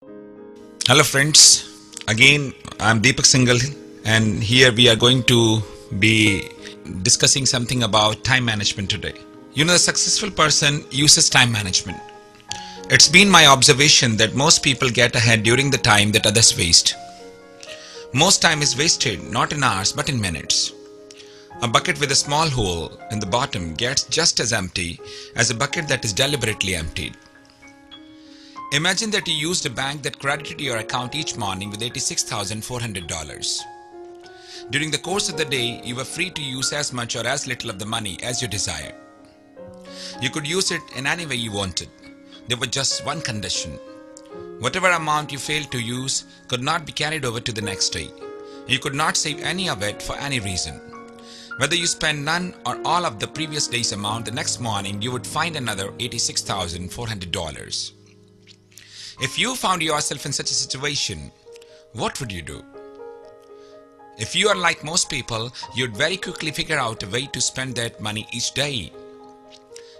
Hello friends, again I'm Deepak Singhal, and here we are going to be discussing something about time management today. The successful person uses time management. It's been my observation that most people get ahead during the time that others waste. Most time is wasted not in hours but in minutes. A bucket with a small hole in the bottom gets just as empty as a bucket that is deliberately emptied. Imagine that you used a bank that credited your account each morning with $86,400. During the course of the day, you were free to use as much or as little of the money as you desired. You could use it in any way you wanted. There was just one condition. Whatever amount you failed to use could not be carried over to the next day. You could not save any of it for any reason. Whether you spend none or all of the previous day's amount, the next morning you would find another $86,400. If you found yourself in such a situation, what would you do? If you are like most people, you'd very quickly figure out a way to spend that money each day.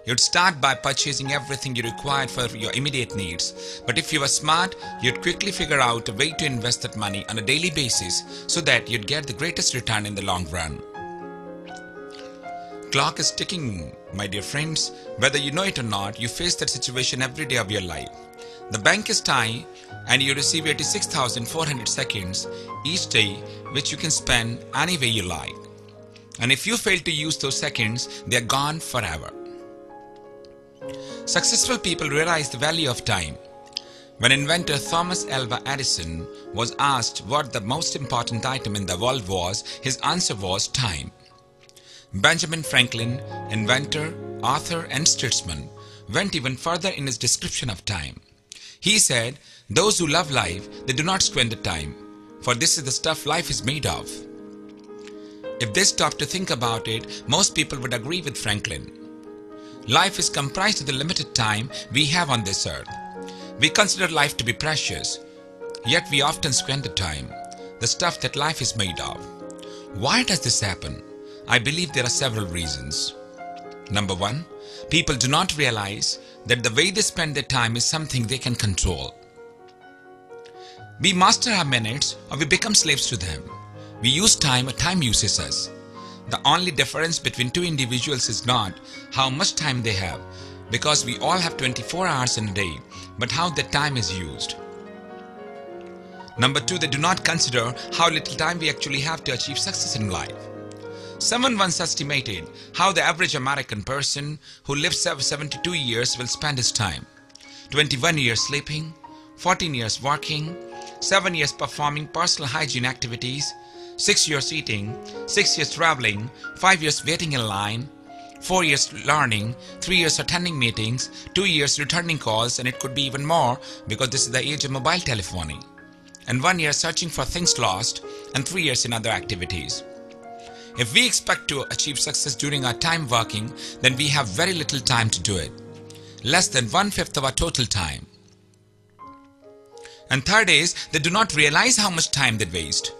You'd start by purchasing everything you required for your immediate needs. But if you were smart, you'd quickly figure out a way to invest that money on a daily basis so that you'd get the greatest return in the long run. Clock is ticking, my dear friends. Whether you know it or not, you face that situation every day of your life. The bank is time and you receive 86,400 seconds each day, which you can spend any way you like. And if you fail to use those seconds, they are gone forever. Successful people realize the value of time. When inventor Thomas Alva Edison was asked what the most important item in the world was, his answer was time. Benjamin Franklin, inventor, author and statesman, went even further in his description of time. He said, "Those who love life, they do not squander time, for this is the stuff life is made of." If they stop to think about it, most people would agree with Franklin. Life is comprised of the limited time we have on this earth. We consider life to be precious, yet we often squander time, the stuff that life is made of. Why does this happen? I believe there are several reasons. Number one, people do not realize that the way they spend their time is something they can control. We master our minutes or we become slaves to them. We use time or time uses us. The only difference between two individuals is not how much time they have, because we all have 24 hours in a day, but how that time is used. Number two, they do not consider how little time we actually have to achieve success in life. Someone once estimated how the average American person who lives 72 years will spend his time. 21 years sleeping, 14 years working, 7 years performing personal hygiene activities, 6 years eating, 6 years traveling, 5 years waiting in line, 4 years learning, 3 years attending meetings, 2 years returning calls, and it could be even more because this is the age of mobile telephony, and 1 year searching for things lost, and 3 years in other activities. If we expect to achieve success during our time working, then we have very little time to do it. Less than 1/5 of our total time. And third is, they do not realize how much time they waste.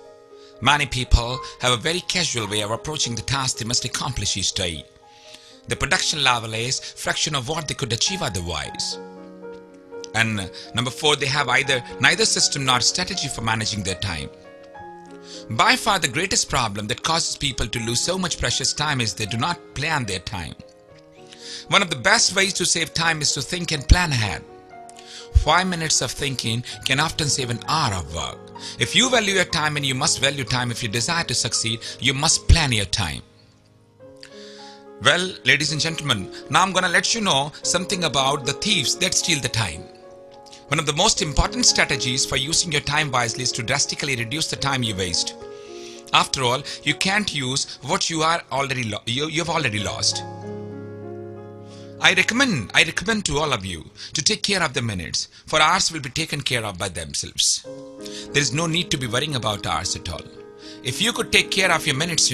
Many people have a very casual way of approaching the task they must accomplish each day. The production level is a fraction of what they could achieve otherwise. And number four, they have neither system nor strategy for managing their time. By far the greatest problem that causes people to lose so much precious time is they do not plan their time. One of the best ways to save time is to think and plan ahead. 5 minutes of thinking can often save an hour of work. If you value your time, and you must value time if you desire to succeed, you must plan your time. Well, ladies and gentlemen, now I'm gonna let you know something about the thieves that steal the time. One of the most important strategies for using your time wisely is to drastically reduce the time you waste. After all, you can't use what you've already lost. I recommend to all of you to take care of the minutes, for hours will be taken care of by themselves. There is no need to be worrying about hours at all. If you could take care of your minutes,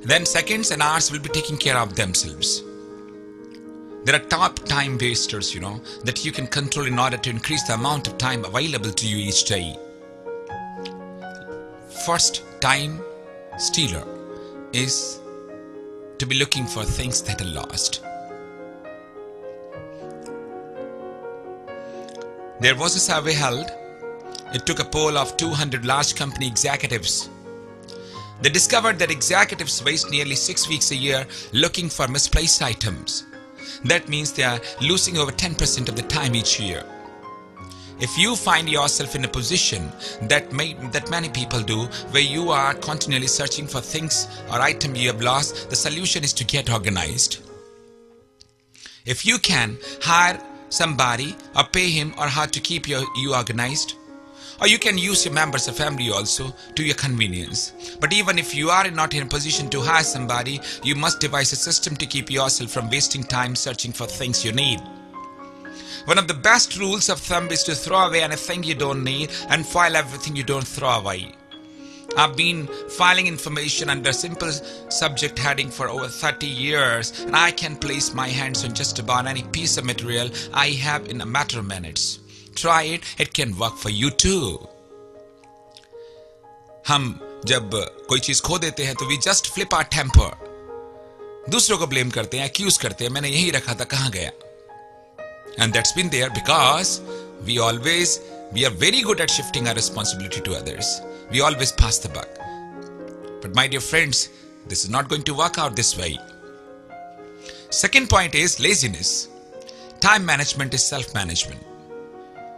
then seconds and hours will be taken care of themselves. There are top time wasters, that you can control in order to increase the amount of time available to you each day. First time stealer is to be looking for things that are lost. There was a survey held It took a poll of 200 large company executives. They discovered that executives waste nearly 6 weeks a year looking for misplaced items. That means they are losing over 10% of the time each year. If you find yourself in a position that many people do, where you are continually searching for things or items you have lost, the solution is to get organized. If you can hire somebody or pay him or her to keep you organized, or you can use your members of family also to your convenience. But even if you are not in a position to hire somebody, you must devise a system to keep yourself from wasting time searching for things you need. One of the best rules of thumb is to throw away anything you don't need and file everything you don't throw away. I've been filing information under a simple subject heading for over 30 years, and I can place my hands on just about any piece of material I have in a matter of minutes. Try it, it can work for you too. हम जब कोई चीज खो देते हैं तो we just flip our temper. दूसरों को blame करते हैं, accuse करते हैं, मैंने यही रखा था, कहाँ गया? And that's been there because we are very good at shifting our responsibility to others. We always pass the buck. But my dear friends, this is not going to work out this way. Second point is laziness. Time management is self-management.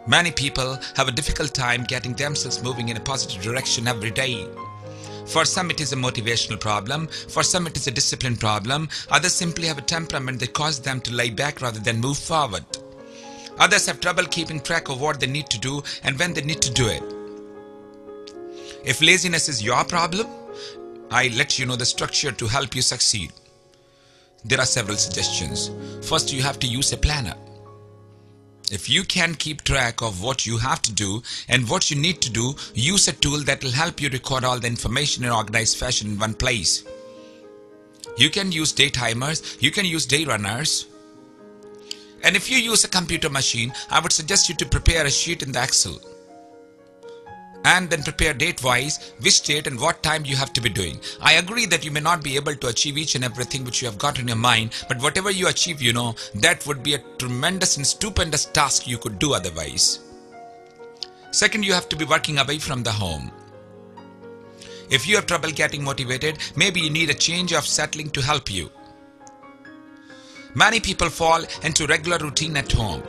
Many people have a difficult time getting themselves moving in a positive direction every day. For some it is a motivational problem, for some it is a discipline problem, others simply have a temperament that causes them to lay back rather than move forward. Others have trouble keeping track of what they need to do and when they need to do it. If laziness is your problem, I let you know the structure to help you succeed. There are several suggestions. First, you have to use a planner. If you can keep track of what you have to do and what you need to do, use a tool that will help you record all the information in an organized fashion in one place. You can use day timers, you can use day runners. And if you use a computer machine, I would suggest you to prepare a sheet in the Excel. And then prepare date-wise, which date and what time you have to be doing. I agree that you may not be able to achieve each and everything which you have got in your mind, but whatever you achieve, that would be a tremendous and stupendous task you could do otherwise. Second, you have to be working away from the home. If you have trouble getting motivated, maybe you need a change of settling to help you. Many people fall into regular routine at home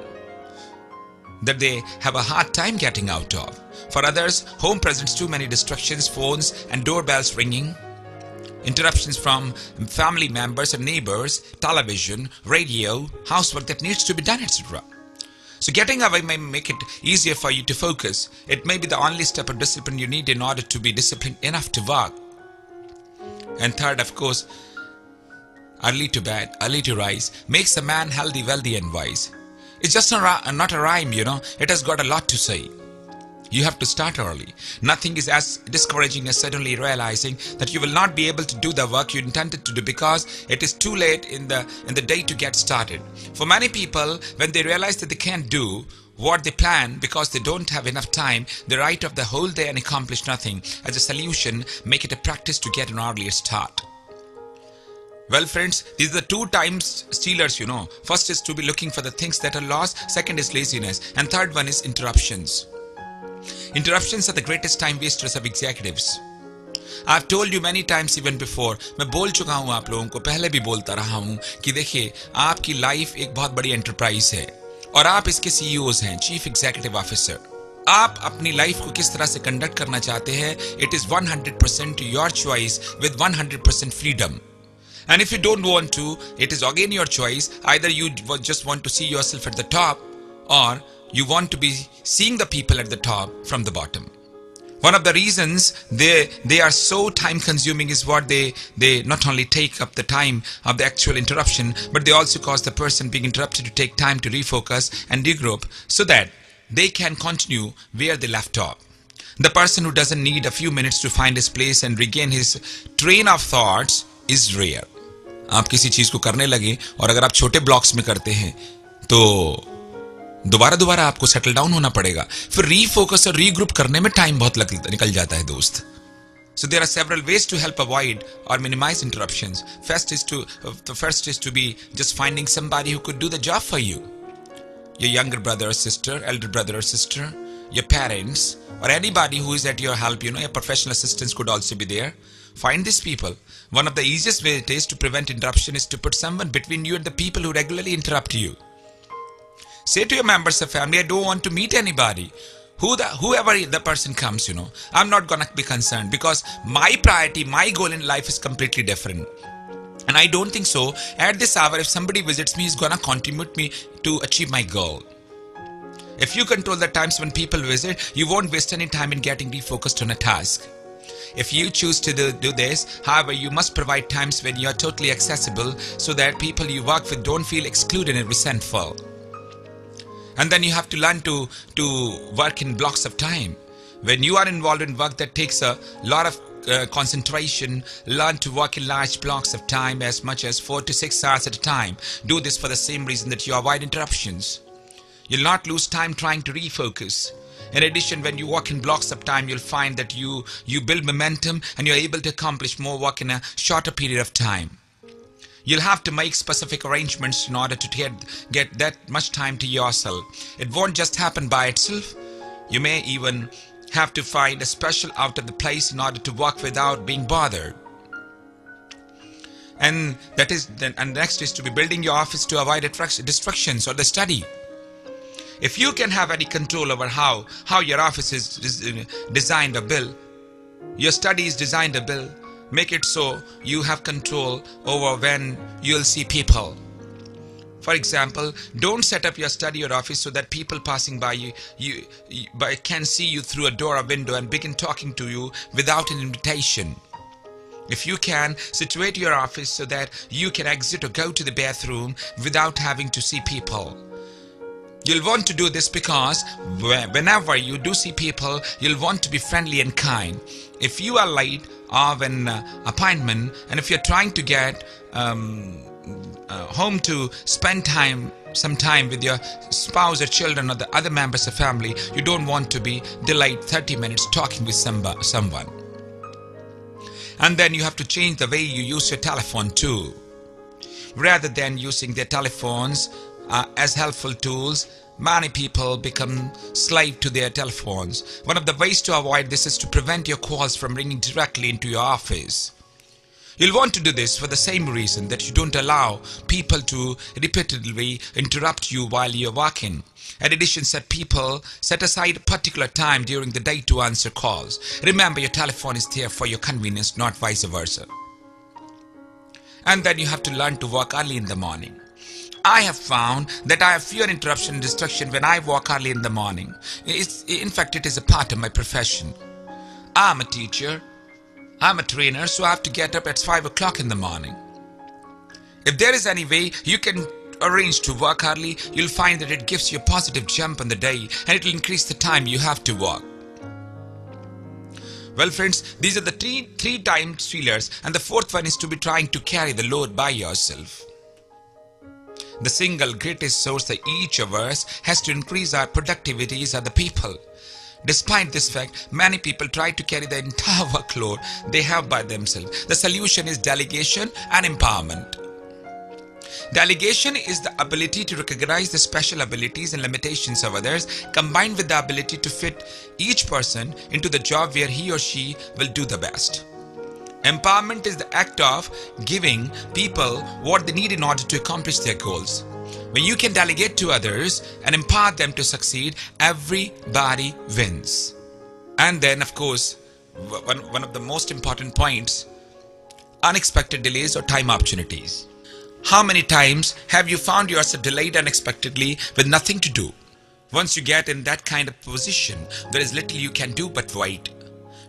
that they have a hard time getting out of. For others, home presents too many distractions, phones and doorbells ringing, interruptions from family members and neighbors, television, radio, housework that needs to be done, etc. So getting away may make it easier for you to focus. It may be the only step of discipline you need in order to be disciplined enough to work. And third, of course, early to bed, early to rise makes a man healthy, wealthy and wise. It's just not a rhyme, it has got a lot to say. You have to start early. Nothing is as discouraging as suddenly realizing that you will not be able to do the work you intended to do because it is too late in the day to get started. For many people, when they realize that they can't do what they plan because they don't have enough time, they write off the whole day and accomplish nothing. As a solution, make it a practice to get an earlier start. Well friends, these are the two time stealers, First is to be looking for the things that are lost, second is laziness, and third one is interruptions. Interruptions are the greatest time wasters of executives. I've told you many times even before, मैं बोल चुका हूँ आप लोगों को, पहले भी बोलता रहा हूँ कि देखिए आपकी लाइफ एक बहुत बड़ी एंटरप्राइज है और आप इसके CEOs हैं, चीफ एग्जीक्यूटिव ऑफिसर. आप अपनी लाइफ को किस तरह से कंडक्ट करना चाहते हैं, it is 100% your choice with 100% freedom. And if you don't want to, it is again your choice. Either you just want to see yourself at the top or you want to be seeing the people at the top from the bottom. One of the reasons they are so time consuming is what they not only take up the time of the actual interruption, but they also cause the person being interrupted to take time to refocus and regroup so that they can continue where they left off. The person who doesn't need a few minutes to find his place and regain his train of thoughts is rare. आप किसी चीज को करने लगे और अगर आप छोटे ब्लॉक्स में करते हैं तो दोबारा आपको सेटल डाउन होना पड़ेगा, फिर रीफोकस और रीग्रुप करने में टाइम बहुत निकल जाता है दोस्त. So there are several ways to help avoid or minimize interruptions. The first is to be just finding somebody who could do the job for you. Your younger brother or sister, elder brother or sister, your parents, or anybody who is at your help, your professional assistants could also be there. Find these people. One of the easiest ways it is to prevent interruption is to put someone between you and the people who regularly interrupt you. Say to your members of family, I don't want to meet anybody. Whoever the person comes, I'm not going to be concerned because my priority, my goal in life is completely different. And I don't think so. At this hour, if somebody visits me, is going to contribute me to achieve my goal. If you control the times when people visit, you won't waste any time in getting refocused on a task. If you choose to do this, however, you must provide times when you are totally accessible so that people you work with don't feel excluded and resentful. And then you have to learn to work in blocks of time. When you are involved in work that takes a lot of concentration, learn to work in large blocks of time, as much as 4 to 6 hours at a time. Do this for the same reason that you avoid interruptions. You'll not lose time trying to refocus. In addition, when you work in blocks of time, you'll find that you build momentum and you're able to accomplish more work in a shorter period of time. You'll have to make specific arrangements in order to get that much time to yourself. It won't just happen by itself. You may even have to find a special out of the place in order to work without being bothered. And next is to be building your office to avoid distractions or the study. If you can have any control over how your office is designed or built, your study is designed or built, make it so you have control over when you'll see people. For example, don't set up your study or office so that people passing by you can see you through a door or window and begin talking to you without an invitation. If you can, situate your office so that you can exit or go to the bathroom without having to see people. You'll want to do this because whenever you do see people, you'll want to be friendly and kind. If you are late of an appointment, and if you're trying to get home to spend some time with your spouse or children or the other members of family, you don't want to be delayed 30 minutes talking with someone. And then you have to change the way you use your telephone too. Rather than using their telephones as helpful tools, many people become slave to their telephones. One of the ways to avoid this is to prevent your calls from ringing directly into your office. You'll want to do this for the same reason that you don't allow people to repeatedly interrupt you while you're working. In addition, set aside a particular time during the day to answer calls. Remember, your telephone is there for your convenience, not vice versa. And then you have to learn to work early in the morning. I have found that I have fewer interruption and distraction when I walk early in the morning. In fact, it is a part of my profession. I'm a teacher. I'm a trainer, so I have to get up at 5 o'clock in the morning. If there is any way you can arrange to work early, you'll find that it gives you a positive jump on the day and it will increase the time you have to work. Well friends, these are the three time stealers, and the fourth one is to be trying to carry the load by yourself. The single greatest source that each of us has to increase our productivities are the people. Despite this fact, many people try to carry the entire workload they have by themselves. The solution is delegation and empowerment. Delegation is the ability to recognize the special abilities and limitations of others, combined with the ability to fit each person into the job where he or she will do the best. Empowerment is the act of giving people what they need in order to accomplish their goals. When you can delegate to others and empower them to succeed, everybody wins. And then, of course, one of the most important points, unexpected delays or time opportunities. How many times have you found yourself delayed unexpectedly with nothing to do? Once you get in that kind of position, there is little you can do but wait.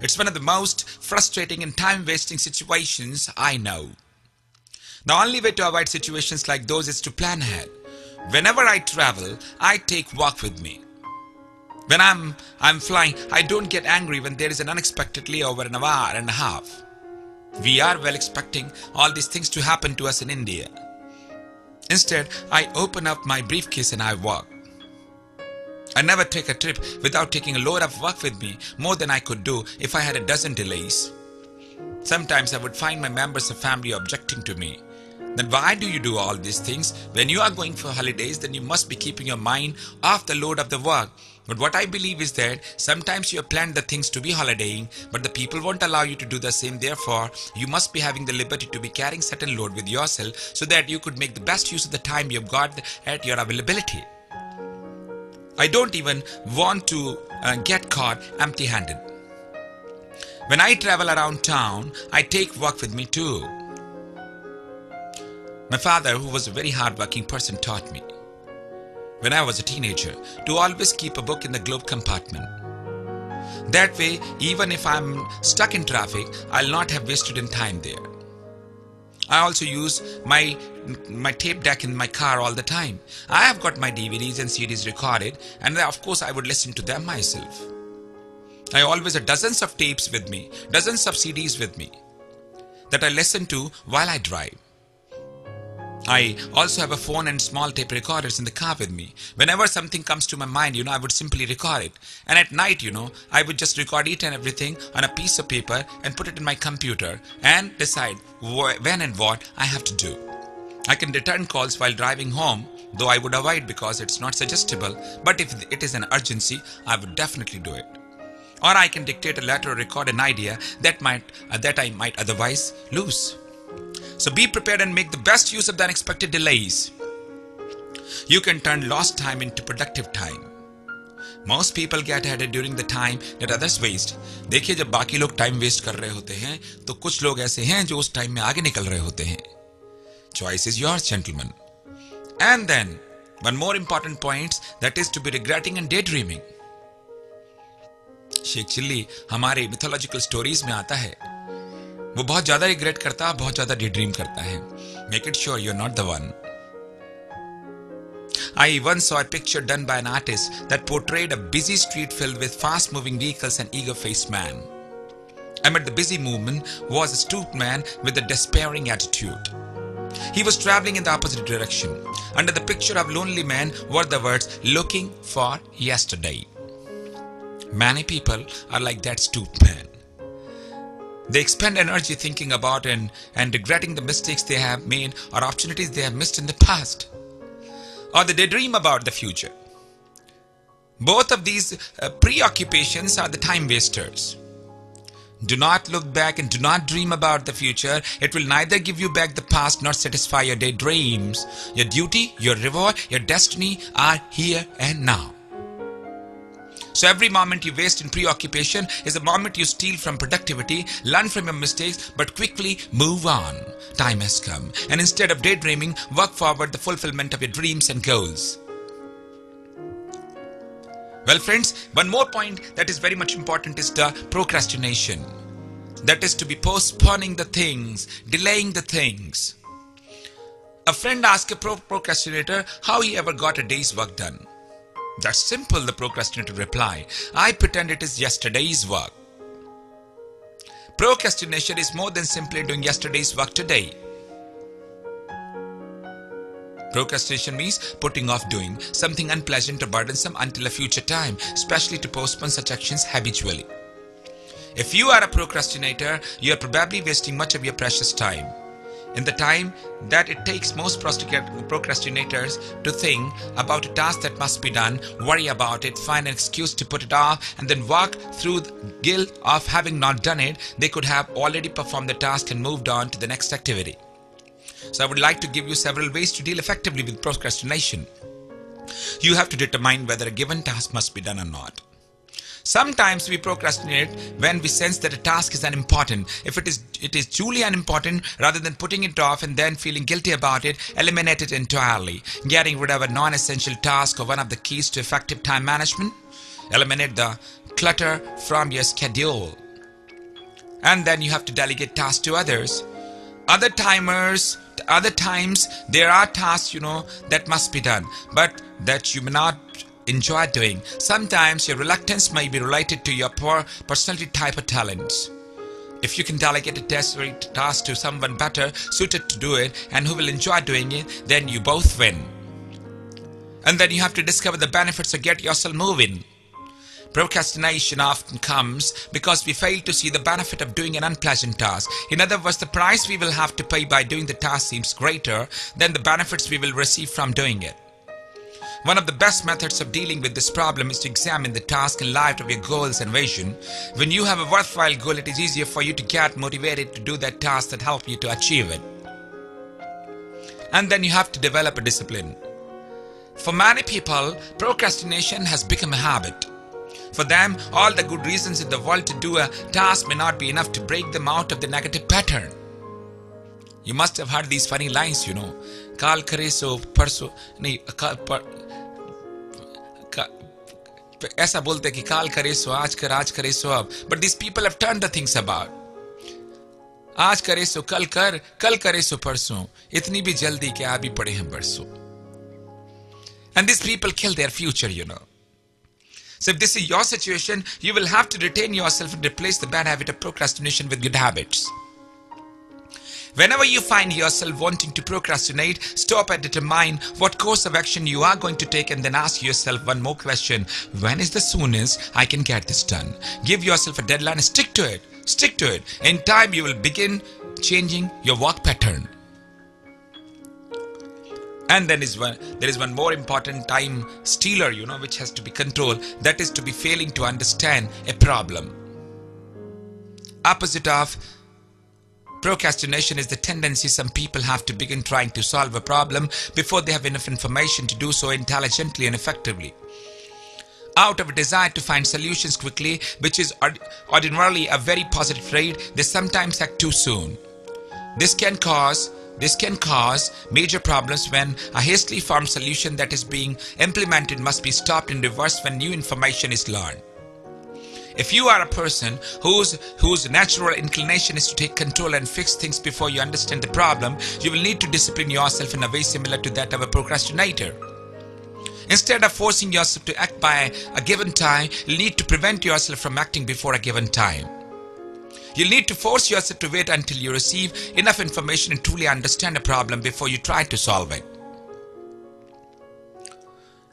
It's one of the most frustrating and time-wasting situations I know. The only way to avoid situations like those is to plan ahead. Whenever I travel, I take work with me. When I'm flying, I don't get angry when there is an unexpectedly over an hour and a half. We are well expecting all these things to happen to us in India. Instead, I open up my briefcase and I walk. I never take a trip without taking a load of work with me, more than I could do if I had a dozen delays. Sometimes I would find my members of family objecting to me. Then why do you do all these things? When you are going for holidays, then you must be keeping your mind off the load of the work. But what I believe is that sometimes you have planned the things to be holidaying, but the people won't allow you to do the same. Therefore, you must be having the liberty to be carrying certain load with yourself so that you could make the best use of the time you've got at your availability. I don't even want to get caught empty-handed. When I travel around town, I take work with me too. My father, who was a very hard-working person, taught me, when I was a teenager, to always keep a book in the glove compartment. That way, even if I'm stuck in traffic, I'll not have wasted in time there. I also use my tape deck in my car all the time. I have got my DVDs and CDs recorded, and of course I would listen to them myself. I always have dozens of tapes with me, dozens of CDs with me that I listen to while I drive. I also have a phone and small tape recorders in the car with me. Whenever something comes to my mind, I would simply record it. And at night, I would just record it and everything on a piece of paper and put it in my computer and decide when and what I have to do. I can return calls while driving home, though I would avoid because it's not suggestible. But if it is an urgency, I would definitely do it. Or I can dictate a letter or record an idea that I might otherwise lose. So be prepared and make the best use of the unexpected delays. You can turn lost time into productive time. Most people get ahead during the time that others waste. देखिए जब बाकी लोग time waste कर रहे होते हैं तो कुछ लोग ऐसे हैं जो उस time में आगे निकल रहे होते हैं. Choice is yours, gentlemen. And then one more important point, that is to be regretting and daydreaming. Sheikh Chilli हमारे mythological stories में आता है. वो बहुत ज्यादा रिग्रेट करता है, बहुत ज्यादा डेड्रीम करता है. Make it sure you're not the one. I once saw a picture done by an artist that portrayed a busy street filled with fast-moving vehicles and eager-faced man. Amid the busy movement was a stooped man with a despairing attitude. He was traveling in the opposite direction. Under the picture of lonely man were the words, "Looking for yesterday." Many people are like that stooped man. They expend energy thinking about and regretting the mistakes they have made or opportunities they have missed in the past. Or they daydream about the future. Both of these preoccupations are the time wasters. Do not look back and do not dream about the future. It will neither give you back the past nor satisfy your daydreams. Your duty, your reward, your destiny are here and now. So every moment you waste in preoccupation is a moment you steal from productivity. Learn from your mistakes, but quickly move on. Time has come. And instead of daydreaming, work forward the fulfillment of your dreams and goals. Well, friends, one more point that is very much important is the procrastination. That is to be postponing the things, delaying the things. A friend asked a procrastinator how he ever got a day's work done. That's simple, the procrastinator replied. I pretend it is yesterday's work. Procrastination is more than simply doing yesterday's work today. Procrastination means putting off doing something unpleasant or burdensome until a future time, especially to postpone such actions habitually. If you are a procrastinator, you are probably wasting much of your precious time. In the time that it takes most procrastinators to think about a task that must be done, worry about it, find an excuse to put it off, and then walk through the guilt of having not done it, they could have already performed the task and moved on to the next activity. So I would like to give you several ways to deal effectively with procrastination. You have to determine whether a given task must be done or not. Sometimes we procrastinate when we sense that a task is unimportant. If it is truly unimportant, rather than putting it off and then feeling guilty about it, eliminate it entirely. Getting rid of a non-essential task or one of the keys to effective time management. Eliminate the clutter from your schedule. And then you have to delegate tasks to others. Other times there are tasks, that must be done, but that you may not enjoy doing. Sometimes your reluctance may be related to your poor personality type or talents. If you can delegate a task to someone better suited to do it and who will enjoy doing it, then you both win. And then you have to discover the benefits or get yourself moving. Procrastination often comes because we fail to see the benefit of doing an unpleasant task. In other words, the price we will have to pay by doing the task seems greater than the benefits we will receive from doing it. One of the best methods of dealing with this problem is to examine the task in light of your goals and vision. When you have a worthwhile goal, it is easier for you to get motivated to do that task that helps you to achieve it. And then you have to develop a discipline. For many people, procrastination has become a habit. For them, all the good reasons in the world to do a task may not be enough to break them out of the negative pattern. You must have heard these funny lines, you know. Kaal kare so parso nahi ऐसा बोलते कि काल करे सो आज करे सो अब. But these people have turned the things about. आज करे सो कल करे सो परसों. इतनी भी जल्दी कि आ भी पड़े हैं बरसों. And these people kill their future, you know. So if this is your situation, you will have to retain yourself and replace the bad habit of procrastination with good habits. Whenever you find yourself wanting to procrastinate, stop and determine what course of action you are going to take, and then ask yourself one more question. When is the soonest I can get this done? Give yourself a deadline and stick to it. Stick to it. In time, you will begin changing your work pattern. And then there is one more important time stealer, you know, which has to be controlled. That is to be failing to understand a problem. Opposite of procrastination is the tendency some people have to begin trying to solve a problem before they have enough information to do so intelligently and effectively. Out of a desire to find solutions quickly, which is ordinarily a very positive trait, they sometimes act too soon. This can cause major problems when a hastily formed solution that is being implemented must be stopped in reverse when new information is learned. If you are a person whose natural inclination is to take control and fix things before you understand the problem, you will need to discipline yourself in a way similar to that of a procrastinator. Instead of forcing yourself to act by a given time, you need to prevent yourself from acting before a given time. You'll need to force yourself to wait until you receive enough information and truly understand a problem before you try to solve it.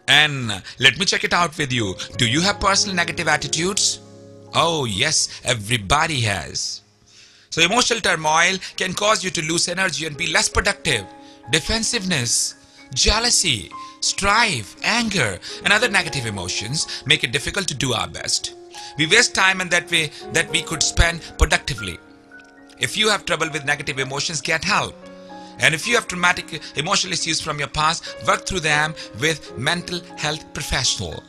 And let me check it out with you. Do you have personal negative attitudes? Oh yes, everybody has. So emotional turmoil can cause you to lose energy and be less productive. Defensiveness, jealousy, strife, anger, and other negative emotions make it difficult to do our best. We waste time in that way that we could spend productively. If you have trouble with negative emotions, get help. And if you have traumatic emotional issues from your past, work through them with mental health professional.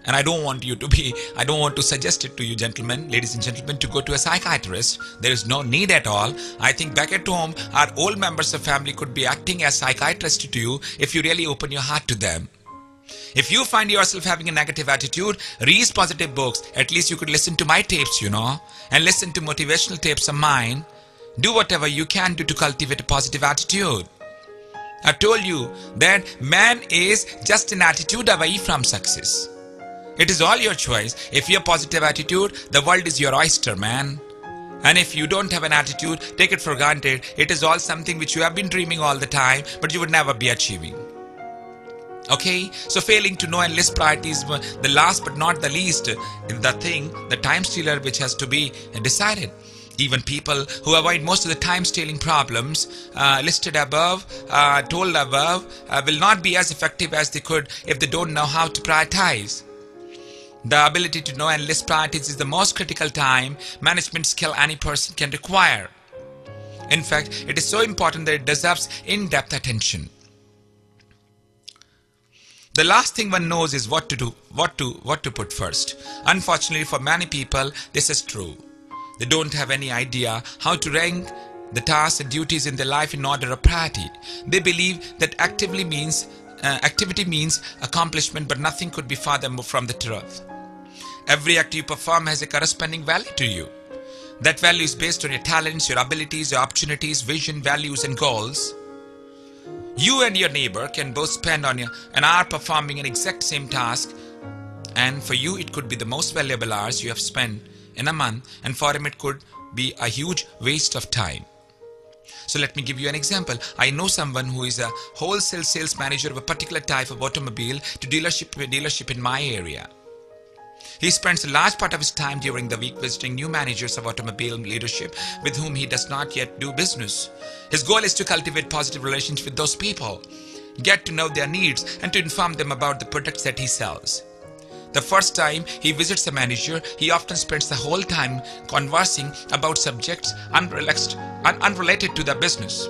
And I don't want to suggest it to you gentlemen, ladies and gentlemen, to go to a psychiatrist. There is no need at all. I think back at home, our old members of family could be acting as psychiatrists to you if you really open your heart to them. If you find yourself having a negative attitude, read positive books. At least you could listen to my tapes, you know, and listen to motivational tapes of mine. Do whatever you can do to cultivate a positive attitude. I told you that man is just an attitude away from success. It is all your choice. If you have positive attitude, the world is your oyster, man. And if you don't have an attitude, take it for granted. It is all something which you have been dreaming all the time, but you would never be achieving. Okay, so failing to know and list priorities, the last but not the least, the time stealer which has to be decided. Even people who avoid most of the time stealing problems listed above, told above, will not be as effective as they could if they don't know how to prioritize. The ability to know and list priorities is the most critical time management skill any person can require. In fact, it is so important that it deserves in-depth attention. The last thing one knows is what to do, what to put first. Unfortunately for many people, this is true. They don't have any idea how to rank the tasks and duties in their life in order of priority. They believe that activity means accomplishment, but nothing could be farther from the truth. Every act you perform has a corresponding value to you. That value is based on your talents, your abilities, your opportunities, vision, values, and goals. You and your neighbor can both spend an hour performing an exact same task, and for you it could be the most valuable hours you have spent in a month, and for him it could be a huge waste of time. So let me give you an example. I know someone who is a wholesale sales manager of a particular type of automobile to dealership in my area. He spends a large part of his time during the week visiting new managers of automobile leadership with whom he does not yet do business. His goal is to cultivate positive relations with those people. get to know their needs, and to inform them about the products that he sells. The first time he visits a manager, he often spends the whole time conversing about subjects unrelated to the business.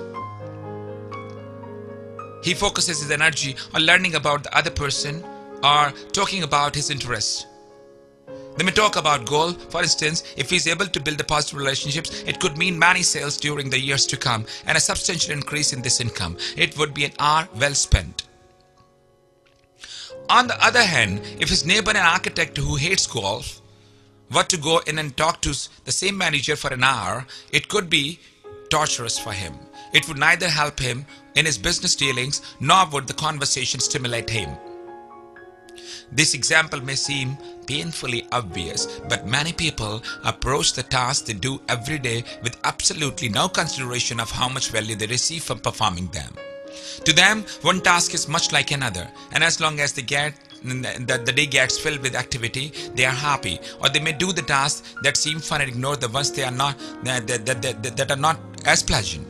He focuses his energy on learning about the other person or talking about his interests. They may talk about goal. For instance, if he is able to build the positive relationships, it could mean many sales during the years to come and a substantial increase in this income. It would be an hour well spent. On the other hand, if his neighbor, an architect who hates golf, were to go in and talk to the same manager for an hour, it could be torturous for him. It would neither help him in his business dealings, nor would the conversation stimulate him. This example may seem painfully obvious, but many people approach the task they do every day with absolutely no consideration of how much value they receive from performing them. To them, one task is much like another, and as long as the day gets filled with activity, they are happy. Or they may do the tasks that seem fun and ignore the ones that are not as pleasant.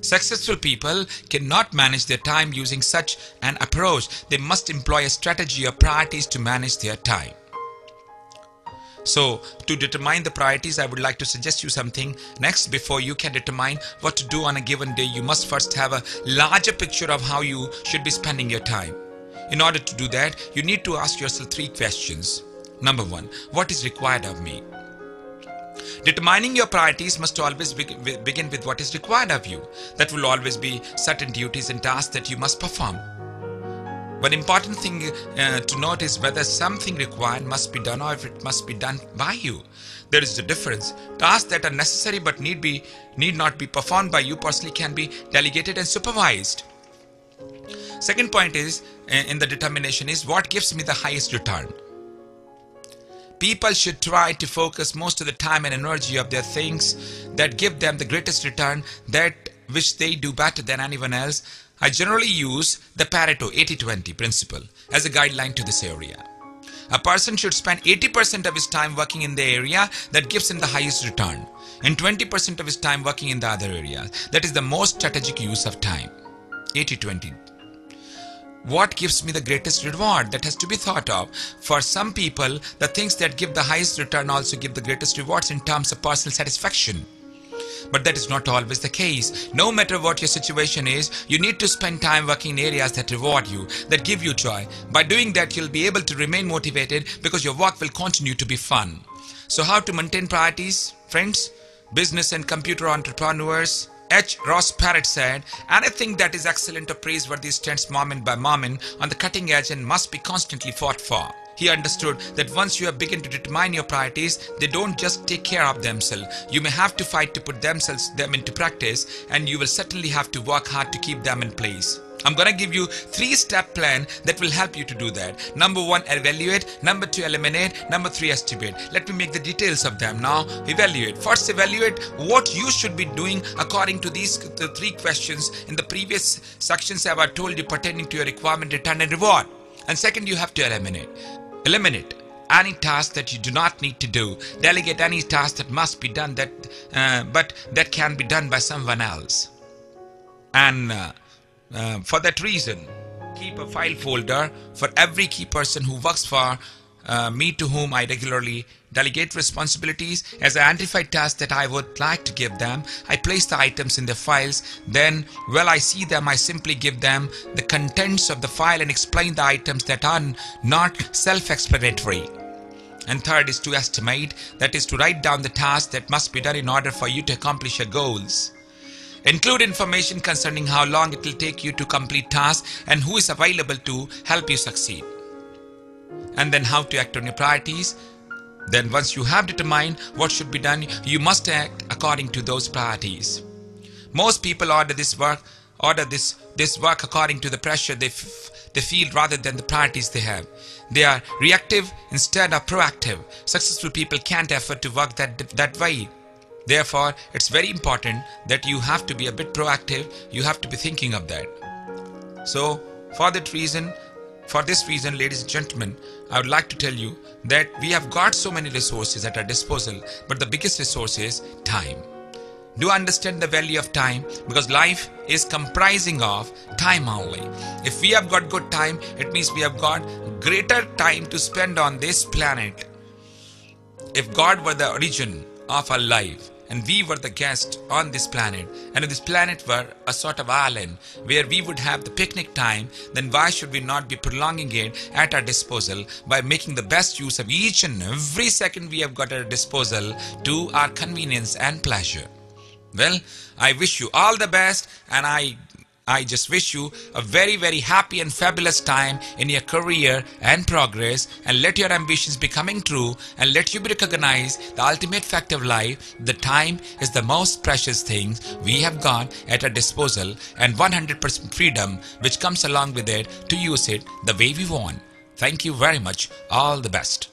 Successful people cannot manage their time using such an approach. They must employ a strategy or priorities to manage their time. So, to determine the priorities, I would like to suggest you something. Next, before you can determine what to do on a given day, you must first have a larger picture of how you should be spending your time. In order to do that, you need to ask yourself 3 questions. Number 1, what is required of me? Determining your priorities must always begin with what is required of you. That will always be certain duties and tasks that you must perform. One important thing to note is whether something required must be done or if it must be done by you. There is a difference. Tasks that are necessary but need not be performed by you personally can be delegated and supervised. Second point is in the determination is what gives me the highest return. People should try to focus most of the time and energy of their things that give them the greatest return, that which they do better than anyone else. I generally use the Pareto 80-20 principle as a guideline to this area. A person should spend 80% of his time working in the area that gives him the highest return and 20% of his time working in the other areas. That is the most strategic use of time. 80-20. What gives me the greatest reward? That has to be thought of. For some people, the things that give the highest return also give the greatest rewards in terms of personal satisfaction. But that is not always the case. No matter what your situation is, you need to spend time working in areas that reward you, that give you joy. By doing that, you'll be able to remain motivated because your work will continue to be fun. So how to maintain priorities? Friends, business and computer entrepreneurs, H. Ross Parrott said, anything that is excellent or praiseworthy stands moment by moment on the cutting edge and must be constantly fought for. He understood that once you have begun to determine your priorities, they don't just take care of themselves. You may have to fight to put them into practice, and you will certainly have to work hard to keep them in place. I'm going to give you 3-step plan that will help you to do that. Number 1, evaluate. Number 2, eliminate. Number 3, estimate. Let me make the details of them now. Evaluate. First, evaluate what you should be doing according to these 3 questions in the previous sections I have told you pertaining to your requirement, return and reward. And second, you have to eliminate. Eliminate any task that you do not need to do. Delegate any task that must be done but that can be done by someone else. And for that reason, keep a file folder for every key person who works for me, to whom I regularly delegate responsibilities. As I identify tasks that I would like to give them, I place the items in the files. Then, when I see them, I simply give them the contents of the file and explain the items that are not self-explanatory. And third is to estimate, that is to write down the tasks that must be done in order for you to accomplish your goals. Include information concerning how long it will take you to complete tasks and who is available to help you succeed. And then how to act on your priorities. Then once you have determined what should be done, you must act according to those priorities. Most people order this work according to the pressure they feel rather than the priorities they have. They are reactive instead of proactive. Successful people can't afford to work that way. Therefore, it's very important that you have to be a bit proactive. You have to be thinking of that. So, for this reason, ladies and gentlemen, I would like to tell you that we have got so many resources at our disposal, but the biggest resource is time. Do understand the value of time, because life is comprising of time only. If we have got good time, it means we have got greater time to spend on this planet. If God were the origin of our life and we were the guest on this planet, and if this planet were a sort of island where we would have the picnic time, then why should we not be prolonging it at our disposal by making the best use of each and every second we have got at our disposal to our convenience and pleasure? Well, I wish you all the best, and I just wish you a very, very happy and fabulous time in your career and progress, and let your ambitions be coming true, and let you be recognized the ultimate fact of life. The time is the most precious thing we have got at our disposal, and 100% freedom which comes along with it to use it the way we want. Thank you very much. All the best.